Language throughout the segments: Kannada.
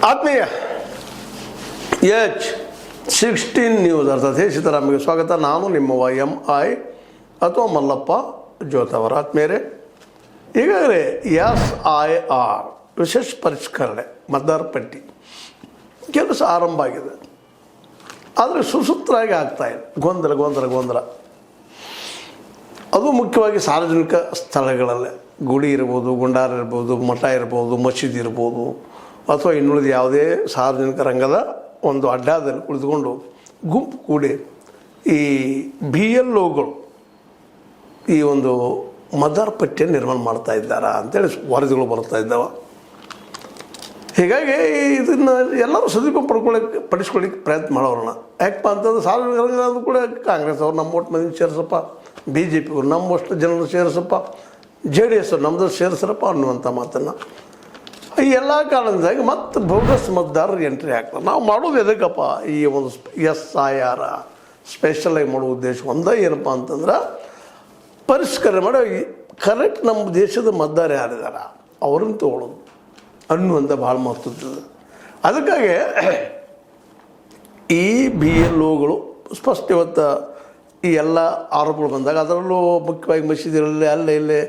ಆತ್ಮೀಯ H16 ನ್ಯೂಸ್ ಅರ್ಥಾತ್ ಸೀತಾರಾಮಗೆ ಸ್ವಾಗತ. ನಾನು ನಿಮ್ಮವ MI ಅಥವಾ ಮಲ್ಲಪ್ಪ ಜೋತವರ. ಆತ್ಮೀಯರೇ, ಈಗಾಗಲೇ SIR ವಿಶೇಷ ಪರಿಷ್ಕರಣೆ ಮತದಾರ ಪಟ್ಟಿ ಕೆಲಸ ಆರಂಭ ಆಗಿದೆ. ಆದರೆ ಸುಸೂತ್ರವಾಗಿ ಆಗ್ತಾಯಿದೆ. ಗೊಂದಲ ಅದು ಮುಖ್ಯವಾಗಿ ಸಾರ್ವಜನಿಕ ಸ್ಥಳಗಳಲ್ಲೇ ಗುಡಿ ಇರ್ಬೋದು, ಗುಂಡಾರ ಇರ್ಬೋದು, ಮಠ ಇರ್ಬೋದು, ಮಸೀದಿ ಇರ್ಬೋದು, ಅಥವಾ ಇನ್ನುಳಿದ ಯಾವುದೇ ಸಾರ್ವಜನಿಕ ರಂಗದ ಒಂದು ಅಡ್ಡಾದಲ್ಲಿ ಕುಳಿತುಕೊಂಡು ಗುಂಪು ಕೂಡಿ ಈ BLOಗಳು ಈ ಒಂದು ಮತದಾರ ಪಟ್ಟಿಯನ್ನು ನಿರ್ಮಾಣ ಮಾಡ್ತಾ ಇದ್ದಾರಾ ಅಂತೇಳಿ ವರದಿಗಳು ಬರ್ತಾ ಇದ್ದಾವೆ. ಹೀಗಾಗಿ ಇದನ್ನು ಎಲ್ಲರೂ ಸದುಪಯೋಗ ಪಡಿಸ್ಕೊಳ್ಳಿಕ್ಕೆ ಪ್ರಯತ್ನ ಮಾಡೋಣ. ಯಾಕಪ್ಪ ಅಂತಂದ್ರೆ ಸಾರ್ವಜನಿಕ ರಂಗದ ಕೂಡ ಕಾಂಗ್ರೆಸ್ ಅವ್ರು ನಮ್ಮ ಒಟ್ಟು ಮಂದಿ ಸೇರಿಸಪ್ಪ, BJP ಅವರು ನಮ್ಮಷ್ಟು ಜನರು ಸೇರಿಸಪ್ಪ, JDS ಅವ್ರು ನಮ್ಮದು ಸೇರಿಸ್ರಪ್ಪ ಅನ್ನುವಂಥ ಮಾತನ್ನು ಈ ಎಲ್ಲ ಕಾರಣದಿಂದಾಗಿ ಮತ್ತೆ ಬೋಗಸ್ ಮತದಾರರು ಎಂಟ್ರಿ ಆಗ್ತಾರೆ. ನಾವು ಮಾಡೋದು ಎದಕ್ಕಪ್ಪ, ಈ ಒಂದು SIR ಸ್ಪೆಷಲಾಗಿ ಮಾಡೋ ಉದ್ದೇಶ ಒಂದೇ ಏನಪ್ಪ ಅಂತಂದ್ರೆ ಪರಿಷ್ಕರಣೆ ಮಾಡಿ ಕರೆಕ್ಟ್ ನಮ್ಮ ದೇಶದ ಮತದಾರ ಯಾರಿದಾರ ಅವ್ರನ್ನ ತೊಗೊಳ್ಳೋದು ಅನ್ನುವಂಥ ಭಾಳ ಮಹತ್ವದ್ದು. ಅದಕ್ಕಾಗಿ ಈ BLOಗಳು ಸ್ಪಷ್ಟ ಇವತ್ತು ಈ ಎಲ್ಲ ಆರೋಪಗಳು ಬಂದಾಗ ಅದರಲ್ಲೂ ಮುಖ್ಯವಾಗಿ ಮಸೀದಿಗಳಲ್ಲಿ ಅಲ್ಲೇ ಇಲ್ಲೇ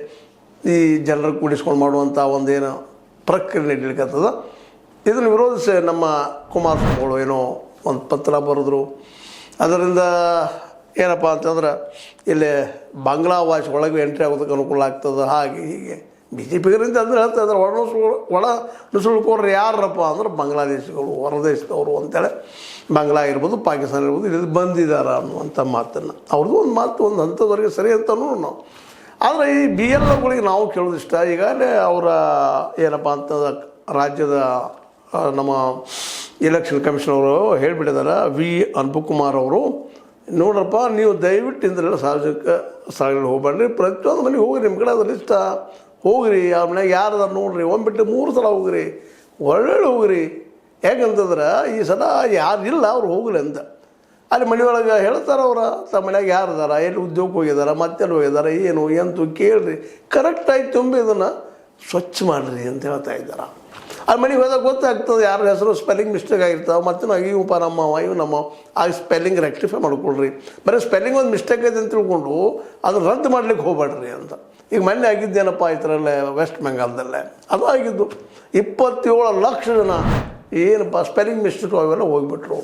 ಈ ಜನರು ಕೂಡಿಸ್ಕೊಂಡು ಮಾಡುವಂಥ ಒಂದೇನು ಪ್ರಕ್ರಿಯೆ ನಡೀಲಿಕ್ಕತ್ತದ. ಇದನ್ನು ವಿರೋಧಿಸಿ ನಮ್ಮ ಕುಮಾರಸ್ವಾಮಿಗಳು ಏನೋ ಒಂದು ಪತ್ರ ಬರೆದ್ರು. ಅದರಿಂದ ಏನಪ್ಪ ಅಂತಂದ್ರೆ ಇಲ್ಲಿ ಬಾಂಗ್ಲಾ ಭಾಷೆ ಒಳಗೆ ಎಂಟ್ರಿ ಆಗೋದಕ್ಕೆ ಅನುಕೂಲ ಆಗ್ತದೆ. ಹಾಗೆ ಹೀಗೆ BJPಗರಿಂದ ಅಂದ್ರೆ ಹೇಳ್ತಾ ಇದ್ದಾರೆ, ಒಳ ನುಸುಳುಕೋರು ಯಾರಪ್ಪ ಅಂದ್ರೆ ಬಾಂಗ್ಲಾದೇಶಿಗಳು, ಹೊರದೇಶದವರು ಅಂತೇಳಿ ಬಾಂಗ್ಲಾ ಇರ್ಬೋದು, ಪಾಕಿಸ್ತಾನ ಇರ್ಬೋದು, ಇಲ್ಲಿ ಬಂದಿದ್ದಾರೆ ಅನ್ನುವಂಥ ಮಾತನ್ನು ಅವ್ರದ್ದು ಒಂದು ಮಾತು ಒಂದು ಹಂತದವರೆಗೆ ಸರಿ ಅಂತನೂ ನಾವು. ಆದರೆ ಈ BLOಗಳಿಗೆ ನಾವು ಕೇಳೋದಿಷ್ಟ. ಈಗಾಗಲೇ ಅವರ ಏನಪ್ಪ ಅಂತಂದ್ರೆ ರಾಜ್ಯದ ನಮ್ಮ ಎಲೆಕ್ಷನ್ ಕಮಿಷನ್ ಅವರು ಹೇಳಿಬಿಟ್ಟಿದ್ದಾರೆ, V ಅನ್ಬುಕುಮಾರ್ ಅವರು, ನೋಡ್ರಪ್ಪ ನೀವು ದಯವಿಟ್ಟು ಇಂದ್ರೆಲ್ಲ ಸಾರ್ವಜನಿಕ ಸ್ಥಳಗಳಿಗೆ ಹೋಗ್ಬೇಡ್ರಿ, ಪ್ರತಿಯೊಂದು ಮನೆಗೆ ಹೋಗ್ರಿ, ನಿಮ್ಮ ಕಡೆ ಅದ್ರ ಇಷ್ಟ ಹೋಗ್ರಿ, ಆ ಮನೆಯಾಗ ಯಾರದ ನೋಡ್ರಿ, ಒಂದ್ಬಿಟ್ಟು 3 ಸಲ ಹೋಗ್ರಿ, ಒಳ್ಳೆ ಹೋಗ್ರಿ. ಯಾಕಂತಂದ್ರೆ ಈ ಸಲ ಯಾರಿಲ್ಲ ಅವ್ರು ಹೋಗ್ರಿ ಅಂತ ಅಲ್ಲಿ ಮನೆಯೊಳಗೆ ಹೇಳ್ತಾರೆ. ಅವರ ತಮ್ಮ ಮನ್ಯಾಗ ಯಾರಿದಾರ, ಎಲ್ಲಿ ಉದ್ಯೋಗಕ್ಕೆ ಹೋಗಿದಾರ, ಮತ್ತೆಲ್ಲಿ ಹೋಗಿದಾರ, ಏನು ಎಂತೂ ಕೇಳ್ರಿ, ಕರೆಕ್ಟಾಗಿ ತುಂಬಿ ಇದನ್ನು ಸ್ವಚ್ಛ ಮಾಡಿರಿ ಅಂತ ಹೇಳ್ತಾ ಇದ್ದಾರೆ. ಅಲ್ಲಿ ಮನೆಗೆ ಹೋದಾಗ ಗೊತ್ತಾಗ್ತದೆ ಯಾರ ಹೆಸರು ಸ್ಪೆಲ್ಲಿಂಗ್ ಮಿಸ್ಟೇಕ್ ಆಗಿರ್ತಾವೆ. ಮತ್ತು ನಾವು ಇವು ನಮ್ಮವ ಇವು ನಮ್ಮ ಆ ಸ್ಪೆಲ್ಲಿಂಗ್ ರೆಕ್ಟಿಫೈ ಮಾಡ್ಕೊಳ್ರಿ. ಬರೀ ಸ್ಪೆಲ್ಲಿಂಗ್ ಒಂದು ಮಿಸ್ಟೇಕ್ ಐತೆ ಅಂತ ತಿಳ್ಕೊಂಡು ಅದನ್ನು ರದ್ದು ಮಾಡ್ಲಿಕ್ಕೆ ಹೋಗ್ಬೇಡ್ರಿ ಅಂತ. ಈಗ ಮೊನ್ನೆ ಆಗಿದ್ದೇನಪ್ಪ ಈ ಥರಲ್ಲೇ ವೆಸ್ಟ್ ಬೆಂಗಾಲ್ದಲ್ಲೇ ಅದು ಆಗಿದ್ದು. 27 ಲಕ್ಷ ಜನ ಏನಪ್ಪ ಸ್ಪೆಲ್ಲಿಂಗ್ ಮಿಸ್ಟೇಕ್ ಅವೆಲ್ಲ ಹೋಗಿಬಿಟ್ರು.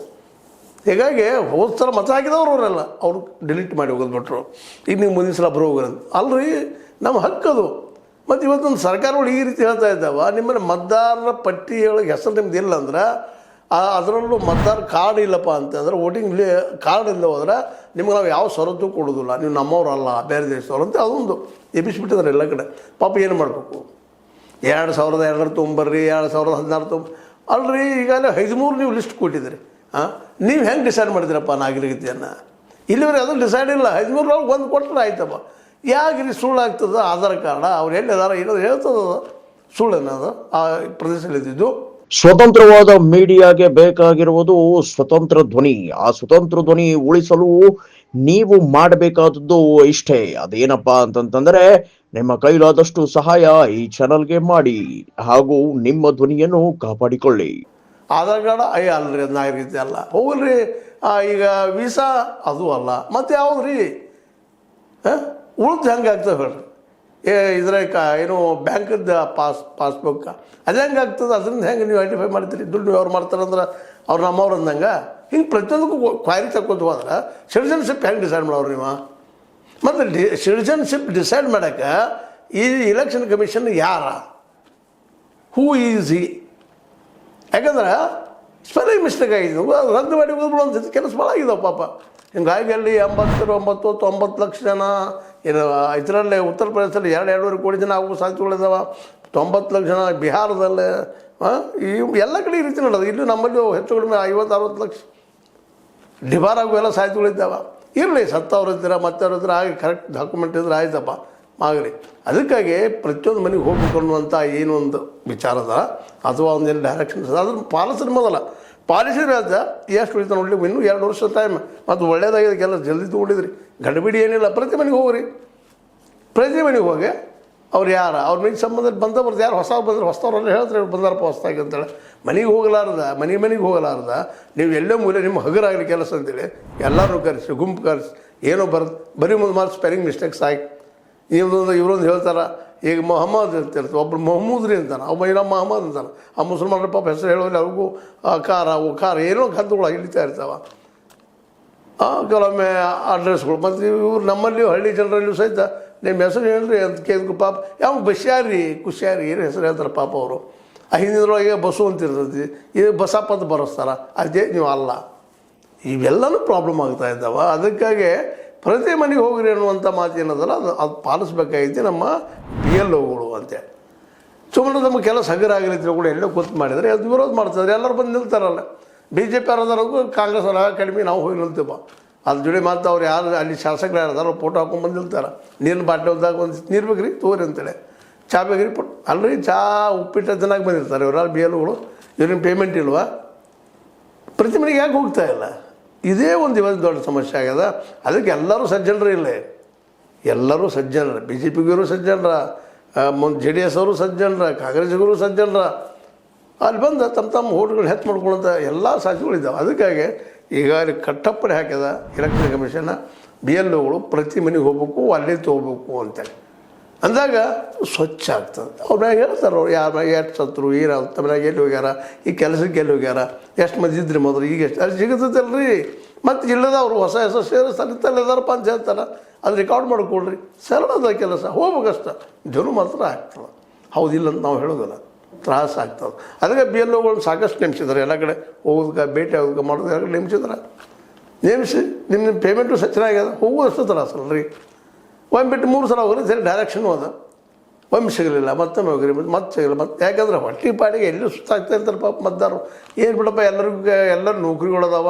ಹೀಗಾಗಿ ಹೋದ ಸಲ ಮತ ಹಾಕಿದವರು ಅವರೆಲ್ಲ ಅವ್ರು ಡಿಲೀಟ್ ಮಾಡಿ ಹೋಗೋದ್ಬಿಟ್ರು. ಈಗ ನೀವು ಮುಂದಿನ ಸಲ ಬರೋಗ್ರಂತ ಅಲ್ರಿ, ನಮ್ಮ ಹಕ್ಕದು. ಮತ್ತು ಇವತ್ತೊಂದು ಸರ್ಕಾರಗಳು ಈ ರೀತಿ ಹೇಳ್ತಾ ಇದ್ದಾವೆ, ನಿಮ್ಮಲ್ಲಿ ಮತದಾರರ ಪಟ್ಟಿಯೊಳಗೆ ಹೆಸರು ನಿಮ್ದು ಇಲ್ಲ ಅಂದ್ರೆ, ಅದರಲ್ಲೂ ಮತದಾರ ಕಾರ್ಡ್ ಇಲ್ಲಪ್ಪ ಅಂತಂದ್ರೆ, ವೋಟಿಂಗ್ ಕಾರ್ಡ್ ಇಲ್ಲ ಹೋದ್ರೆ ನಿಮ್ಗೆ ನಾವು ಯಾವ ಸವಲತ್ತು ಕೊಡೋದಿಲ್ಲ, ನೀವು ನಮ್ಮವರಲ್ಲ ಬೇರೆ ದೇಶದವ್ರು ಅಂತ ಅದೊಂದು ಎಬ್ಬಿಸ್ಬಿಟ್ಟಿದ್ದಾರೆ ಎಲ್ಲ ಕಡೆ. ಪಾಪ ಏನು ಮಾಡಬೇಕು, 2200 ತೊಗೊಂಬರ್ರಿ, 2016 ತೊಗೊಂಬ ಅಲ್ರಿ. ಈಗಾಗಲೇ 13 ನೀವು ಲಿಸ್ಟ್ ಕೊಟ್ಟಿದ್ದೀರಿ. ನೀವು ಹೆಂಗೆ ಡಿಸೈಡ್ ಮಾಡಿದ್ದೀರಪ್ಪ ನಾಗರಿಕತೆಯನ್ನು? ಇಲ್ಲಿವರೆಗೆ ಅದನ್ನು ಡಿಸೈಡ್ ಇಲ್ಲ. 13 ಒಂದು ಕೊಟ್ಟರೆ ಆಯ್ತಪ್ಪ. ಯಾಕೆ ಸುಳ್ಳು ಆಗ್ತದೆ? ಆಧಾರ್ ಕಾರ್ಡ ಅವ್ರು ಎಲ್ಲಿದಾರ ಏನೋ ಹೇಳ್ತದ, ಸುಳ್ಳು ಅನ್ನೋದು ಆ ಪ್ರದೇಶದಲ್ಲಿ ಇದ್ದಿದ್ದು. ಸ್ವತಂತ್ರವಾದ ಮೀಡಿಯಾಗೆ ಬೇಕಾಗಿರುವುದು ಸ್ವತಂತ್ರ ಧ್ವನಿ. ಆ ಸ್ವತಂತ್ರ ಧ್ವನಿ ಉಳಿಸಲು ನೀವು ಮಾಡಬೇಕಾದದ್ದು ಇಷ್ಟೇ. ಅದೇನಪ್ಪಾ ಅಂತಂತಂದ್ರೆ ನಿಮ್ಮ ಕೈಲಾದಷ್ಟು ಸಹಾಯ ಈ ಚಾನಲ್ಗೆ ಮಾಡಿ ಹಾಗೂ ನಿಮ್ಮ ಧ್ವನಿಯನ್ನು ಕಾಪಾಡಿಕೊಳ್ಳಿ. ಆಧಾರ್ ಕಾರ್ಡ ಅಲ್ರಿ, ಅದು ನಾಗರಿಕತೆ ಅಲ್ಲ. ಹೋಗಲ್ರಿ. ಈಗ ವೀಸಾ ಅದು ಅಲ್ಲ, ಮತ್ತು ಯಾವುದ್ರಿ ಉಳಿದು ಹೆಂಗೆ ಆಗ್ತದೆ ಹೇಳ್ರಿ? ಇದ್ರಾಗ ಏನು ಬ್ಯಾಂಕದ್ದು ಪಾಸ್ಬುಕ್ ಅದು ಹೆಂಗೆ ಆಗ್ತದೆ? ಅದರಿಂದ ಹೆಂಗೆ ನೀವು ಐಡೆಂಟಿಫೈ ಮಾಡ್ತೀರಿ? ದುಡ್ಡು ಅವ್ರು ಮಾಡ್ತಾರಂದ್ರೆ ಅವ್ರು ನಮ್ಮವ್ರು ಅಂದಂಗೆ. ಹಿಂಗೆ ಪ್ರತಿಯೊಂದಕ್ಕೂ ಕ್ವಾರಿ ತಕ್ಕೊತ ಹೋದ್ರೆ ಸಿಟಿಜನ್ಶಿಪ್ ಹೆಂಗೆ ಡಿಸೈಡ್ ಮಾಡೋರು ನೀವು? ಮತ್ತು ಸಿಟಿಜನ್ಶಿಪ್ ಡಿಸೈಡ್ ಮಾಡೋಕ್ಕೆ ಈ ಎಲೆಕ್ಷನ್ ಕಮಿಷನ್ ಯಾರ, ಹೂ ಈಸ್ ಹಿ? ಯಾಕಂದ್ರೆ ಸ್ಪೆಲ್ಲಿಂಗ್ ಮಿಸ್ಟೇಕ್ ಆಗಿದ್ದು ಅದು ರದ್ದು ಮಾಡಿ ಹೋಗ್ಬಿಡುವಂಥ ಕೆಲಸ ಭಾಳ ಆಗಿದ್ದಾವೆ ಪಾಪ. ಹಿಂಗಾಗಿ ಅಲ್ಲಿ 89 ಲಕ್ಷ ಜನ ಏನು ಇದರಲ್ಲೇ ಉತ್ತರ ಪ್ರದೇಶದಲ್ಲಿ 2-2.5 ಕೋಟಿ ಜನ ಆಗುವ ಸಾಧ್ಯತೆಗಳಿದ್ದಾವೆ. 90 ಲಕ್ಷ ಜನ ಬಿಹಾರದಲ್ಲೇ, ಈ ಎಲ್ಲ ಕಡೆ ಈ ರೀತಿ ನೋಡೋದು. ಇಲ್ಲಿ ನಮ್ಮಲ್ಲಿ ಹೆಚ್ಚು ಕಡಿಮೆ 50-60 ಲಕ್ಷ ಡಿಬಾರ್ ಆಗುವ ಎಲ್ಲ ಸಾಧ್ಯತೆಗಳಿದ್ದಾವೆ. ಇರಲಿ, ಸತ್ತವ್ರು ಇದ್ದೀರ ಮತ್ತವ್ರು ಇದ್ರೆ ಹಾಗೆ ಕರೆಕ್ಟ್ ಡಾಕ್ಯುಮೆಂಟ್ ಇದ್ರೆ ಆಯ್ತಪ್ಪ ಆಗಲಿ. ಅದಕ್ಕಾಗಿ ಪ್ರತಿಯೊಂದು ಮನೆಗೆ ಹೋಗ್ಬೇಕು ಅನ್ನುವಂಥ ಏನೊಂದು ವಿಚಾರದ ಅಥವಾ ಒಂದೇನು ಡೈರೆಕ್ಷನ್ಸ್ ಅದನ್ನು ಪಾಲಿಸಿದ ಮೊದಲ ಪಾಲಿಸಿದ್ರೆ ಅದ ಎಷ್ಟು ಉಳಿತ ನೋಡ್ಲಿ. ಇನ್ನೂ 2 ವರ್ಷ ಟೈಮ್ ಮತ್ತು ಒಳ್ಳೇದಾಗಿದೆ, ಕೆಲಸ ಜಲ್ದಿ ತೊಗೊಂಡಿದ್ರಿ. ಗಡಿಬಿಡಿ ಏನಿಲ್ಲ. ಪ್ರತಿ ಮನೆಗೆ ಹೋಗ್ರಿ, ಪ್ರತಿ ಮನೆಗೆ ಹೋಗಿ ಅವ್ರು ಯಾರು ಅವ್ರ ಮನೆಗೆ ಸಂಬಂಧ ಬಂದವ್ರದ್ದು ಯಾರು ಹೊಸವ್ರು ಬಂದ್ರೆ ಹೊಸವ್ರಲ್ಲ ಹೇಳ್ತಾರೆ ಬಂದಾರಪ್ಪ ಹೊಸ್ತಾಗಿ ಅಂತೇಳಿ ಮನೆಗೆ ಹೋಗಲಾರ್ದ ಮನೆಗೆ ಹೋಗಲಾರ್ದ ನೀವು ಎಲ್ಲೇ ಮೂಲೆ ನಿಮ್ಮ ಹಗರಾಗಲಿ ಕೆಲಸ ಅಂತೇಳಿ ಎಲ್ಲರೂ ಕರೆಸಿ ಗುಂಪು ಕರೆಸಿ ಏನೋ ಬರೀ ಮುಂದೆ ಮಾರ್ಕ್ಸ್ ಸ್ಪೆಲ್ಲಿಂಗ್ ಮಿಸ್ಟೇಕ್ಸ್ ಆಗಿ ಇವರೊಂದು ಹೇಳ್ತಾರೆ ಈಗ ಮೊಹಮ್ಮದ್ ಅಂತಿರ್ತಾರೆ ಒಬ್ಬರು ಮೊಹಮ್ಮದ್ರಿ ಅಂತಾನೆ ಒಬ್ಬ ಏನೋ ಮೊಹಮ್ಮದ್ ಅಂತಾನೆ ಆ ಮುಸಲ್ಮಾನರ ಪಾಪ ಹೆಸರು ಹೇಳೋಲ್ಲ ಅವ್ರಿಗೂ ಖಾರ ಏನೋ ಕಂದುಗಳು ಹಿಡಿತಾ ಇರ್ತಾವೆ ಕೆಲವೊಮ್ಮೆ ಅಡ್ರೆಸ್ಗಳು ಮತ್ತು ಇವ್ರು ನಮ್ಮಲ್ಲಿಯೂ ಹಳ್ಳಿ ಜನರಲ್ಲಿಯೂ ಸಹಿತ ನಿಮ್ಮ ಹೆಸರು ಹೇಳ್ರಿ ಅಂತ ಕೇಳಿದ್ರು ಪಾಪ ಯಾವ ಬಸ್ಯಾರಿ ಖುಷಿಯಾರಿ ಏನು ಹೆಸರು ಹೇಳ್ತಾರೆ ಪಾಪ ಅವರು ಆ ಹಿಂದಿನೊಳಗೆ ಬಸ್ಸು ಅಂತ ಇರ್ತೈತಿ ಇದು ಬಸಪ್ಪ ಅಂತ ಬರೆಸ್ತಾರೆ ಅದೇ ನೀವು ಅಲ್ಲ ಇವೆಲ್ಲನೂ ಪ್ರಾಬ್ಲಮ್ ಆಗ್ತಾ ಇದ್ದಾವೆ ಅದಕ್ಕಾಗಿ ಪ್ರತಿ ಮನೆಗೆ ಹೋಗ್ರಿ ಅನ್ನುವಂಥ ಮಾತು ಏನದಲ್ಲ ಅದು ಪಾಲಿಸ್ಬೇಕಾಗೈತಿ ನಮ್ಮ BLOಗಳು ಅಂತೇಳಿ ಸುಮ್ಮನೆ ನಮ್ಮ ಕೆಲಸ ಹಗರಾಗಲಿದ್ರು ಕೂಡ ಎಲ್ಲೋ ಕೂತು ಮಾಡಿದರೆ ಅದು ವಿರೋಧ ಮಾಡ್ತಾರೆ ಎಲ್ಲರೂ ಬಂದು ನಿಲ್ತಾರಲ್ಲ BJP ಯಾರದಾರಿಗೂ ಕಾಂಗ್ರೆಸ್ ಅವರ ಕಡಿಮೆ ನಾವು ಹೋಗಿ ನಿಲ್ತೀವ ಅದ್ರ ಜೋಡಿ ಮತ್ತು ಅವ್ರು ಯಾರು ಅಲ್ಲಿ ಶಾಸಕರು ಯಾರದಾರ ಫೋಟೋ ಹಾಕೊಂಡು ಬಂದು ನಿಲ್ತಾರೆ ನೀರಿನ ಬಾಟ್ಲಿ ಹೋದಾಗ ಒಂದು ನೀರು ಬೇಕ್ರಿ ತೋರಿ ಅಂತೇಳಿ ಚಾ ಬೇಕ್ರಿ ಅಲ್ರಿ ಚಾ ಉಪ್ಪಿಟ್ಟು ಚೆನ್ನಾಗಿ ಬಂದಿರ್ತಾರೆ ಇವ್ರು BLOಗಳು ಇವ್ರಿನ ಪೇಮೆಂಟ್ ಇಲ್ವಾ ಪ್ರತಿ ಮನೆಗೆ ಯಾಕೆ ಹೋಗ್ತಾ ಇಲ್ಲ ಇದೇ ಒಂದು ಇವತ್ತು ದೊಡ್ಡ ಸಮಸ್ಯೆ ಆಗ್ಯದ ಅದಕ್ಕೆ ಎಲ್ಲರೂ ಸಜ್ಜನರು ಇಲ್ಲೇ ಎಲ್ಲರೂ ಸಜ್ಜನರ BJPಗಿರು ಸಜ್ಜನರ JDS ಅವರು ಸಜ್ಜನರ ಕಾಂಗ್ರೆಸ್ಸಿಗರು ಸಜ್ಜನರ ಅಲ್ಲಿ ಬಂದು ತಮ್ಮ ಹೋಟ್ಗಳು ಹೆಚ್ಚು ಮಾಡ್ಕೊಳ್ಳೋಂಥ ಎಲ್ಲ ಸಾಕ್ಷಿಗಳಿದ್ದಾವೆ ಅದಕ್ಕಾಗಿ ಈಗ ಅಲ್ಲಿ ಕಟ್ಟಪ್ಪಣೆ ಹಾಕ್ಯದ ಎಲೆಕ್ಷನ್ ಕಮಿಷನ್ BLOಗಳು ಪ್ರತಿ ಮನೆಗೆ ಹೋಗ್ಬೇಕು ಅಲ್ಲೇ ತೊಗೋಬೇಕು ಅಂತೇಳಿ ಅಂದಾಗ ಸ್ವಚ್ಛ ಆಗ್ತದೆ ಅವ್ರಾಗ ಹೇಳ್ತಾರೆ ಅವ್ರು ಯಾರು ಎಷ್ಟು ಸತ್ರು ಏನಾದ್ರು ತಮ್ಮನಾಗ ಎಲ್ಲಿ ಹೋಗ್ಯಾರ ಈ ಕೆಲಸಕ್ಕೆ ಎಲ್ಲಿ ಹೋಗ್ಯಾರ ಎಷ್ಟು ಮಂದಿ ಇದ್ರಿ ಮೊದಲು ಈಗ ಎಷ್ಟು ಅಲ್ಲಿ ಸಿಗುತ್ತಲ್ರಿ ಮತ್ತು ಇಲ್ಲದವ್ರು ಹೊಸ ಹೆಸರು ಸೇರಿಸ್ತಾರಪ್ಪ ಅಂತ ಹೇಳ್ತಾರೆ ಅದು ರೆಕಾರ್ಡ್ ಮಾಡಿಕೊಡ್ರಿ ಸರಳದ ಕೆಲಸ ಹೋಗ್ಬೇಕಷ್ಟ ಜನ ಮಾತ್ರ ಆಗ್ತದೆ ಹೌದಿಲ್ಲ ಅಂತ ನಾವು ಹೇಳೋದಿಲ್ಲ ತ್ರಾಸ ಆಗ್ತದೆ ಅದಕ್ಕೆ BLOಗಳನ್ನ ಸಾಕಷ್ಟು ನೇಮಿಸಿದ್ದಾರೆ ಎಲ್ಲ ಕಡೆ ಹೋಗೋದಕ್ಕೆ ಭೇಟಿ ಆಗೋದಕ್ಕೆ ಮಾಡೋದು ಎಲ್ಲ ನೇಮಿಸಿದ್ರೆ ನೇಮಿಸಿ ನಿಮ್ಮ ಪೇಮೆಂಟು ಚೆನ್ನಾಗ್ಯದ ಹೋಗೋದಷ್ಟು ತ್ರಾಸಲ್ಲ ರೀ ಒಮ್ಮೆ ಬಿಟ್ಟು 3 ಸಲ ಹೋಗ್ರಿ ಸರಿ ಡೈರೆಕ್ಷನ್ ಹೋದ ಒಮ್ಮೆ ಸಿಗಲಿಲ್ಲ ಮತ್ತೊಮ್ಮೆ ಹೋಗ್ರಿ ಮತ್ತೆ ಸಿಗಲಿಲ್ಲ ಮತ್ತೆ ಯಾಕಂದ್ರೆ ಹೊಟ್ಟಿ ಪಾಡಿಗೆ ಎಲ್ಲೂ ಸುತ್ತಾಗ್ತಾ ಇರ್ತಾರೆ ಪಾಪ ಮದ್ದಾರು ಏನು ಬಿಡಪ್ಪ ಎಲ್ಲರೂ ನೌಕರಿಗಳದಾವ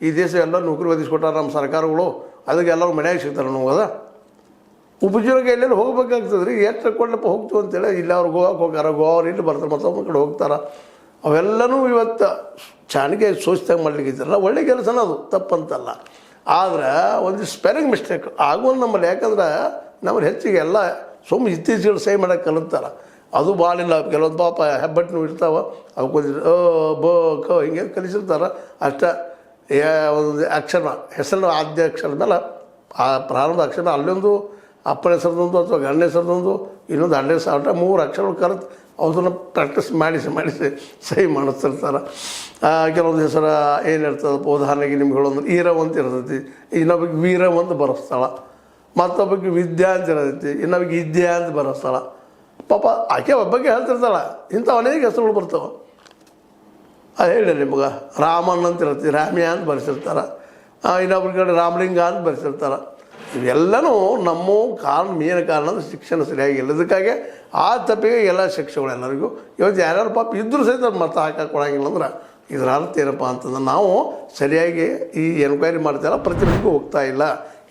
ಈ ದೇಶ ಎಲ್ಲ ನೌಕರಿ ಒದಗಿಸ್ಕೊಟ್ಟಾರ ನಮ್ಮ ಸರ್ಕಾರಗಳು ಅದಕ್ಕೆ ಎಲ್ಲರೂ ಮನ್ಯಾಗ ಸಿಗ್ತಾರೆ ನೋವದ ಉಪಜೀವಕ ಎಲ್ಲೆಲ್ಲಿ ಹೋಗ್ಬೇಕಾಗ್ತದೆ ರೀ ಎಷ್ಟು ಕೊಡ್ಲಪ್ಪ ಹೋಗ್ತೀವಿ ಅಂತೇಳಿ ಇಲ್ಲಿ ಅವ್ರು ಗೋವಾಕ್ಕೆ ಹೋಗ್ಯಾರ ಗೋವಾ ಇಲ್ಲಿ ಬರ್ತಾರೆ ಮತ್ತೊಬ್ಬ ಕಡೆ ಹೋಗ್ತಾರೆ ಅವೆಲ್ಲನೂ ಇವತ್ತು ಚಾಣಿಗೆ ಸೋಚ್ದಂಗೆ ಮಾಡ್ಲಿಕ್ಕೆ ಇದ್ದಾರಲ್ಲ ಒಳ್ಳೆ ಕೆಲಸನ ಅದು ತಪ್ಪಂತಲ್ಲ ಆದ್ರೆ ಒಂದು ಸ್ಪೆಲ್ಲಿಂಗ್ ಮಿಸ್ಟೇಕ್ ಆಗೋದು ನಮ್ಮಲ್ಲಿ ಯಾಕಂದ್ರೆ ನಮ್ಮಲ್ಲಿ ಹೆಚ್ಚಿಗೆ ಎಲ್ಲ ಸುಮ್ಮನೆ ಇತ್ತೀಚೆಗೆ ಸಹಿ ಮಾಡೋಕ್ಕೆ ಕಲಿತಾರ ಅದು ಭಾಳಿಲ್ಲ ಕೆಲವೊಂದು ಪಾಪ ಹೆಬ್ಬಟ್ಟು ಇರ್ತಾವೆ ಅವಕ್ಕೊಂದು ಬ ಕ ಹಿಂಗೆ ಕಲಿಸಿರ್ತಾರೆ ಅಷ್ಟ ಒಂದು ಅಕ್ಷರ ಹೆಸರು ಆದ್ಯ ಅಕ್ಷರ ಮೇಲೆ ಆ ಪ್ರಾರಂಭ ಅಕ್ಷರ ಅಲ್ಲೊಂದು ಅಪ್ಪನ ಹೆಸರದೊಂದು ಅಥವಾ ಗಂಡ ಹೆಸರದೊಂದು ಇನ್ನೊಂದು ಅಡ್ಡ ಹೆಸರು 3 ಅಕ್ಷರಗಳು ಕರೆದು ಅದನ್ನು ಪ್ರಾಕ್ಟೀಸ್ ಮಾಡಿಸಿ ಸಹಿ ಮಾಡಿಸ್ತಿರ್ತಾರೆ ಕೆಲವೊಂದು ಹೆಸರು ಏನಿರ್ತದಪ್ಪ ಉದಾಹರಣೆಗೆ ನಿಮ್ಗೆ ಹೇಳೋದು ಈರವ್ ಅಂತ ಇರ್ತೈತಿ ಇನ್ನೊಬ್ಬಗೆ ವೀರವ್ ಅಂತ ಬರೆಸ್ತಾಳ ಮತ್ತೊಬ್ಬಕ್ಕೆ ವಿದ್ಯಾ ಅಂತ ಇರ್ತೈತಿ ಇನ್ನೊಬ್ಬಗೆ ವಿದ್ಯಾ ಅಂತ ಬರೆಸ್ತಾಳ ಪಾಪ ಆಕೆ ಒಬ್ಬಕ್ಕೆ ಹೇಳ್ತಿರ್ತಾಳೆ ಇಂಥ ಅನೇಕ ಹೆಸರುಗಳು ಬರ್ತಾವೆ ಅದು ಹೇಳಿ ನಿಮ್ಗೆ ರಾಮನ್ ಅಂತ ಇರ್ತೈತಿ ರಾಮ್ಯ ಅಂತ ಬರೆಸಿರ್ತಾರೆ ಇನ್ನೊಬ್ರ ಕಡೆ ರಾಮಲಿಂಗ ಅಂತ ಬರೆಸಿರ್ತಾರೆ ಇವೆಲ್ಲನೂ ನಮ್ಮ ಮೇನ್ ಕಾರಣ ಅಂದರೆ ಶಿಕ್ಷಣ ಸರಿಯಾಗಿಲ್ಲ ಇದಕ್ಕಾಗಿ ಆ ತಪ್ಪಿಗೆ ಎಲ್ಲ ಶಿಕ್ಷೆಗಳು ಎಲ್ಲರಿಗೂ ಇವತ್ತು ಯಾರ್ಯಾರು ಪಾಪ ಇದ್ದರೂ ಸಹಿತ ಮತ ಹಾಕೊಳಂಗಿಲ್ಲ ಅಂದ್ರೆ ಇದರ ಅರ್ಥ ಏನಪ್ಪ ಅಂತಂದ್ರೆ ನಾವು ಸರಿಯಾಗಿ ಈ ಎನ್ಕ್ವೈರಿ ಮಾಡ್ತಾಯಿಲ್ಲ ಪ್ರತಿನಿಧಿಗೂ ಹೋಗ್ತಾ ಇಲ್ಲ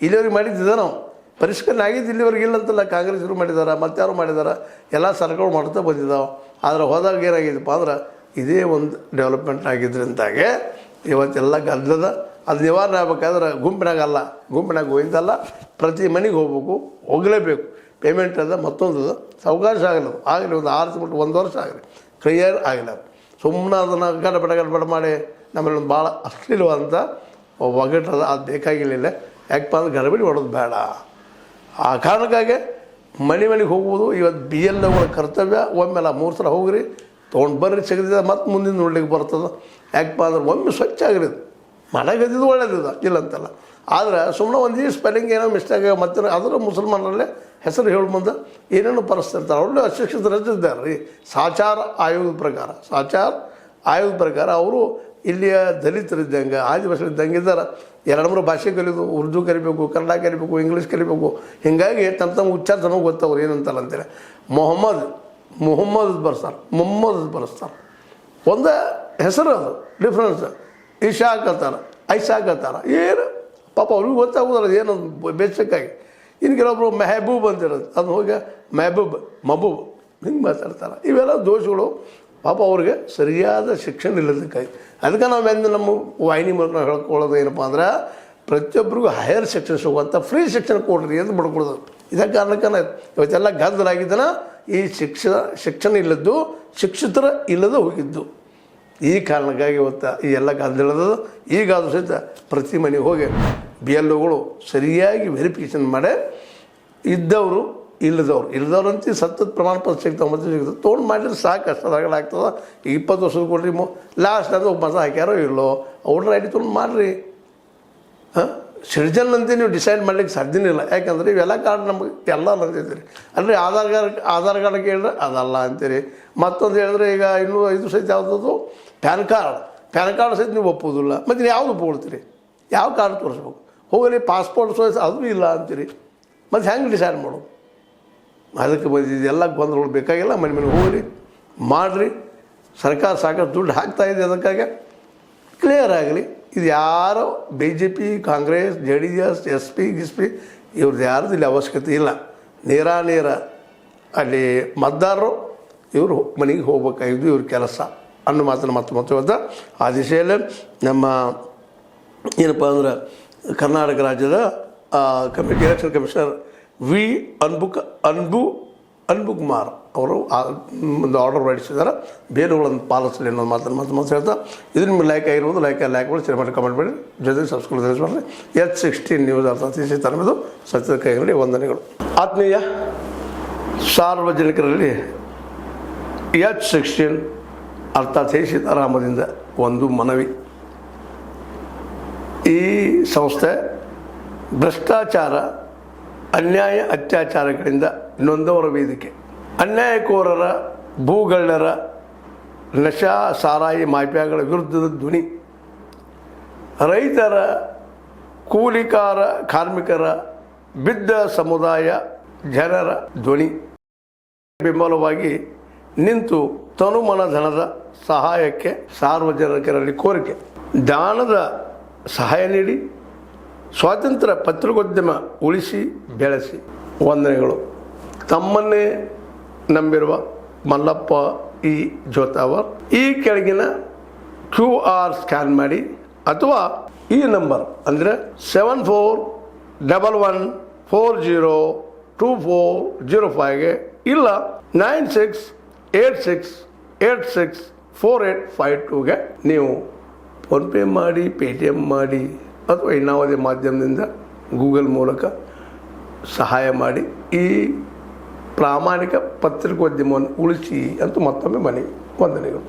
ಇಲ್ಲಿವರೆಗೆ ಮಾಡಿದ್ದಿದೆ ನಾವು ಪರಿಷ್ಕರಣೆ ಆಗಿದ್ದು ಇಲ್ಲಿವರೆಗೆ ಇಲ್ಲ ಅಂತಲ್ಲ ಕಾಂಗ್ರೆಸ್ರು ಮಾಡಿದ್ದಾರೆ ಮತ್ತಾರು ಮಾಡಿದ್ದಾರೆ ಎಲ್ಲ ಸರ್ಕಾರಗಳು ಮಾಡ್ತಾ ಬಂದಿದ್ದಾವೆ ಆದರೆ ಹೋದಾಗ ಏನಾಗಿದೆಪ್ಪ ಅಂದ್ರೆ ಇದೇ ಒಂದು ಡೆವಲಪ್ಮೆಂಟ್ ಆಗಿದ್ದರಿಂದಾಗೆ ಇವತ್ತೆಲ್ಲ ಗದ್ದಲದ ಅದು ನಿವಾರಣೆ ಆಗ್ಬೇಕಾದ್ರೆ ಗುಂಪಿನಾಗ ಹೋಗಿದ್ದಲ್ಲ ಪ್ರತಿ ಮನೆಗೆ ಹೋಗಲೇಬೇಕು ಪೇಮೆಂಟ್ ಅದ ಮತ್ತೊಂದು ಅವಕಾಶ ಆಗಲಿ ಒಂದು 6 ತಿಂಗಳು 1 ವರ್ಷ ಆಗಲಿ ಕ್ಲಿಯರ್ ಆಗಿಲ್ಲ ಸುಮ್ಮನೆ ಅದನ್ನು ಗಡಬಡ ಮಾಡಿ ನಮ್ಮಲ್ಲಿ ಒಂದು ಭಾಳ ಅಶ್ಲೀಲವಾದಂಥ ಒಗ್ಗಟ್ಟದ ಅದು ಬೇಕಾಗಿರಲಿಲ್ಲ ಯಾಕಪ್ಪ ಅಂದ್ರೆ ಗಡಬಡಿ ಹೊಡೋದು ಬೇಡ ಆ ಕಾರಣಕ್ಕಾಗಿ ಮನೆಗೆ ಹೋಗ್ಬೋದು ಇವತ್ತು BLOಗಳ ಕರ್ತವ್ಯ ಒಮ್ಮೆಲ್ಲ 3 ಸಲ ಹೋಗ್ರಿ ತೊಗೊಂಡು ಬರ್ರಿ ಸಿಗದಿದೆ ಮತ್ತು ಮುಂದಿನ ನೋಡ್ಲಿಕ್ಕೆ ಬರ್ತದೆ ಯಾಕಪ್ಪ ಅಂದ್ರೆ ಒಮ್ಮೆ ಸ್ವಚ್ಛ ಆಗಿರೋದು ಮಾಡಾಗದಿದ್ದು ಒಳ್ಳೇದಿದೆ ಇಲ್ಲಂತಲ್ಲ ಆದರೆ ಸುಮ್ಮನೆ ಒಂದು ಸ್ಪೆಲ್ಲಿಂಗ್ ಏನೋ ಮಿಸ್ಟೇಕ್ ಮತ್ತೆ ಅದರ ಮುಸಲ್ಮಾನರಲ್ಲೇ ಹೆಸರು ಹೇಳಿ ಮುಂದೆ ಏನೇನೋ ಪರಿಸ್ತಿರ್ತಾರೆ ಅವ್ರಲ್ಲೇ ಅಶಿಕ್ಷಿತರು ಇದ್ದಾರೆ ರೀ ಸಾಚಾರ ಆಯೋಗದ ಪ್ರಕಾರ ಅವರು ಇಲ್ಲಿಯ ದಲಿತರಿದ್ದಂಗೆ ಆದಿವಾಸಿಗಳಿದ್ದಂಗೆ ಇದ್ದಾರೆ 2-3 ಭಾಷೆ ಕಲಿಯೋದು ಉರ್ದು ಕಲಿಬೇಕು ಕನ್ನಡ ಕಲಿಬೇಕು ಇಂಗ್ಲೀಷ್ ಕಲಿಬೇಕು ಹೀಗಾಗಿ ತಮ್ಮ ಉಚ್ಚಾರ ನಮಗೆ ಗೊತ್ತವ್ರು ಏನಂತಲ್ಲ ಅಂತೇಳಿ ಮೊಹಮ್ಮದ್ ಬರೆಸ್ತಾರೆ ಒಂದೇ ಹೆಸರು ಅದು ಡಿಫ್ರೆನ್ಸ್ ಇಶಾಕ್ ಅಂತಾರೆ ಐಸಾಕ್ ಅಂತಾರೆ ಏನು ಪಾಪ ಅವ್ರಿಗೂ ಗೊತ್ತಾಗೋದಲ್ಲ ಏನು ಬೇಸಕ್ಕಾಗಿ ಇನ್ನು ಕೆಲವೊಬ್ರು ಮೆಹಬೂಬ್ ಅಂತಿರೋದು ಅದು ಹೋಗಿ ಮಬೂಬ್ ಹಿಂಗೆ ಮಾತಾಡ್ತಾರೆ ಇವೆಲ್ಲ ದೋಷಗಳು ಪಾಪ ಅವ್ರಿಗೆ ಸರಿಯಾದ ಶಿಕ್ಷಣ ಇಲ್ಲದಕ್ಕಾಗಿ ಅದಕ್ಕೆ ನಾವು ನಮ್ಮ ವಾಹಿನಿ ಮೂಲಕ ಹೇಳ್ಕೊಳ್ಳೋದು ಏನಪ್ಪ ಅಂದ್ರೆ ಪ್ರತಿಯೊಬ್ಬರಿಗೂ ಹೈಯರ್ ಶಿಕ್ಷಣ ಸಿಗುವಂಥ ಫ್ರೀ ಶಿಕ್ಷಣ ಕೊಡ್ರಿ ಅಂತ ಮಾಡ್ಕೊಡೋದು ಇದೇ ಕಾರಣಕ್ಕೆ ಇವತ್ತೆಲ್ಲ ಗದ್ದಲಾಗಿದ್ದನ ಈ ಶಿಕ್ಷಣ ಇಲ್ಲದ್ದು ಶಿಕ್ಷಿತರ ಇಲ್ಲದ ಹೋಗಿದ್ದು. ಈ ಕಾರಣಕ್ಕಾಗಿ ಇವತ್ತು ಈ ಎಲ್ಲ ಗದ್ದಲದ ಈಗಾದರೂ ಸಹಿತ ಪ್ರತಿ ಮನೆಗೆ ಹೋಗಿ BLOಗಳು ಸರಿಯಾಗಿ ವೆರಿಫಿಕೇಷನ್ ಮಾಡಿ ಇದ್ದವರು ಇಲ್ಲದವ್ರು ಅಂತ ಸತತ ಪ್ರಮಾಣ ಪತ್ರ ಸಿಗ್ತಾವೆ ಮತ್ತು ಸಿಗ್ತದೆ ತೊಗೊಂಡು ಮಾಡಿದ್ರೆ ಸಾಕು ಅಷ್ಟದಾಗಲಾಗ್ತದೆ. 20 ವರ್ಷದ ಕೊಡ್ರಿ ಲಾಸ್ಟ್ ಅದು ಮತ ಹಾಕ್ಯಾರೋ ಇಲ್ಲೋ ಔಟ್ರ್ ಐ ಡಿ ತೊಗೊಂಡು ಮಾಡಿರಿ. ಸಿಟಿಜನ್ ಅಂತ ನೀವು ಡಿಸೈಡ್ ಮಾಡ್ಲಿಕ್ಕೆ ಸಾಧ್ಯನೇ ಇಲ್ಲ. ಯಾಕಂದರೆ ಇವೆಲ್ಲ ಕಾರ್ಡ್ ನಮಗೆ ಎಲ್ಲ ಅಂತೀರಿ. ಅಂದರೆ ಆಧಾರ್ ಕಾರ್ಡ್ ಕೇಳಿದ್ರೆ ಅದಲ್ಲ ಅಂತೀರಿ. ಮತ್ತೊಂದು ಹೇಳಿದ್ರೆ ಈಗ ಇನ್ನೂ 5 ಸಹಿತ ಯಾವುದದು ಪ್ಯಾನ್ ಕಾರ್ಡ್ ಸಹಿತ ನೀವು ಒಪ್ಪೋದಿಲ್ಲ. ಮತ್ತು ನೀವು ಯಾವುದು ಒಪ್ಕೊಳ್ತೀರಿ? ಯಾವ ಕಾರ್ಡ್ ತೋರಿಸ್ಬೇಕು? ಹೋಗಲಿ ಪಾಸ್ಪೋರ್ಟ್ ಸಹಿತ ಅದು ಇಲ್ಲ ಅಂತೀರಿ. ಮತ್ತು ಹೆಂಗೆ ಡಿಸೈಡ್ ಮಾಡೋದು? ಅದಕ್ಕೆ ಇದೆಲ್ಲ ಗೊಂದಲಗಳು ಬೇಕಾಗಿಲ್ಲ. ಮನೆ ಹೋಗ್ರಿ ಮಾಡಿರಿ. ಸರ್ಕಾರ ಸಾಕಷ್ಟು ದುಡ್ಡು ಹಾಕ್ತಾಯಿದೆ, ಅದಕ್ಕಾಗಿ ಕ್ಲಿಯರ್ ಆಗಲಿ. ಇದು ಯಾರೋ BJP ಕಾಂಗ್ರೆಸ್ JDS SP ಇವ್ರದ್ದು ಯಾರ್ದು ಇಲ್ಲಿ ಅವಶ್ಯಕತೆ ಇಲ್ಲ. ನೇರ ಅಲ್ಲಿ ಮತದಾರರು ಇವರು ಮನೆಗೆ ಹೋಗ್ಬೇಕಾಗಿದ್ದು ಇವ್ರ ಕೆಲಸ ಅನ್ನೋ ಮಾತನ್ನು ಮತ್ತೆ ಇವತ್ತು ಆ ದಿಶೆಯಲ್ಲಿ ನಮ್ಮ ಏನಪ್ಪ ಅಂದ್ರೆ ಕರ್ನಾಟಕ ರಾಜ್ಯದ ಎಲೆಕ್ಷನ್ ಕಮಿಷನರ್ ವಿ ಅನ್ಬುಕುಮಾರ್ ಅವರು ಒಂದು ಆರ್ಡರ್ ಹೊರಡಿಸಿದ್ದಾರೆ. ಬೇರೆಗಳನ್ನು ಪಾಲಿಸಲಿ ಅನ್ನೋ ಮಾತನ್ನು ಮತ್ತೆ ಹೇಳ್ತಾ ಇದ್ರ ಮೇಲೆ ಲೈಕ್ ಆಗಿರ್ಬೋದು. ಲೈಕ್ ಮಾಡಿ ಶೇರ್ ಮಾಡಿ ಕಮೆಂಟ್ ಮಾಡಿ ಜೊತೆಗೆ ಸಬ್ಸ್ಕ್ರೈಬ್ ಮಾಡಿರಿ. H16 ನ್ಯೂಸ್ ಅರ್ಥಾತ್ ತರಬೇದು ಸತ್ಯದ ಕೈಗಳಲ್ಲಿ ವಂದನೆಗಳು. ಆತ್ಮೀಯ ಸಾರ್ವಜನಿಕರಲ್ಲಿ H16 ಅರ್ಥಾತ್ ಸೀತಾರಾಮದಿಂದ ಒಂದು ಮನವಿ. ಈ ಸಂಸ್ಥೆ ಭ್ರಷ್ಟಾಚಾರ ಅನ್ಯಾಯ ಅತ್ಯಾಚಾರಗಳಿಂದ ನೊಂದವರ ವೇದಿಕೆ. ಅನ್ಯಾಯಕೋರರ ಭೂಗಳ್ಳರ ನಶಾ ಸಾರಾಯಿ ಮಾಫಿಯಾಗಳ ವಿರುದ್ಧದ ಧ್ವನಿ. ರೈತರ ಕಾರ್ಮಿಕರ ಬಿದ್ದ ಸಮುದಾಯ ಜನರ ಧ್ವನಿ. ಬೆಂಬಲವಾಗಿ ನಿಂತು ತನುಮನ ಧನದ ಸಹಾಯಕ್ಕೆ ಸಾರ್ವಜನಿಕರಲ್ಲಿ ಕೋರಿಕೆ. ದಾನದ ಸಹಾಯ ನೀಡಿ ಸ್ವಾತಂತ್ರ್ಯ ಪತ್ರಿಕೋದ್ಯಮ ಉಳಿಸಿ ಬೆಳೆಸಿ. ವಂದನೆಗಳು. ತಮ್ಮನ್ನೇ ನಂಬಿರುವ ಮಲ್ಲಪ್ಪ ಇ ಜೋತಾವರ್. ಈ ಕೆಳಗಿನ QR ಸ್ಕ್ಯಾನ್ ಮಾಡಿ ಅಥವಾ ಈ ನಂಬರ್ ಅಂದರೆ 7411402405ಗೆ ಇಲ್ಲ 9686864852ಗೆ ನೀವು ಫೋನ್ಪೇ ಮಾಡಿ, Paytm ಮಾಡಿ ಅಥವಾ ಇನ್ನಾವುದೇ ಮಾಧ್ಯಮದಿಂದ ಗೂಗಲ್ ಮೂಲಕ ಸಹಾಯ ಮಾಡಿ ಈ ಪ್ರಾಮಾಣಿಕ ಪತ್ರಿಕೋದ್ಯಮವನ್ನು ಉಳಿಸಿ ಅಂತ ಮತ್ತೊಮ್ಮೆ ವಂದನೆಗಳು.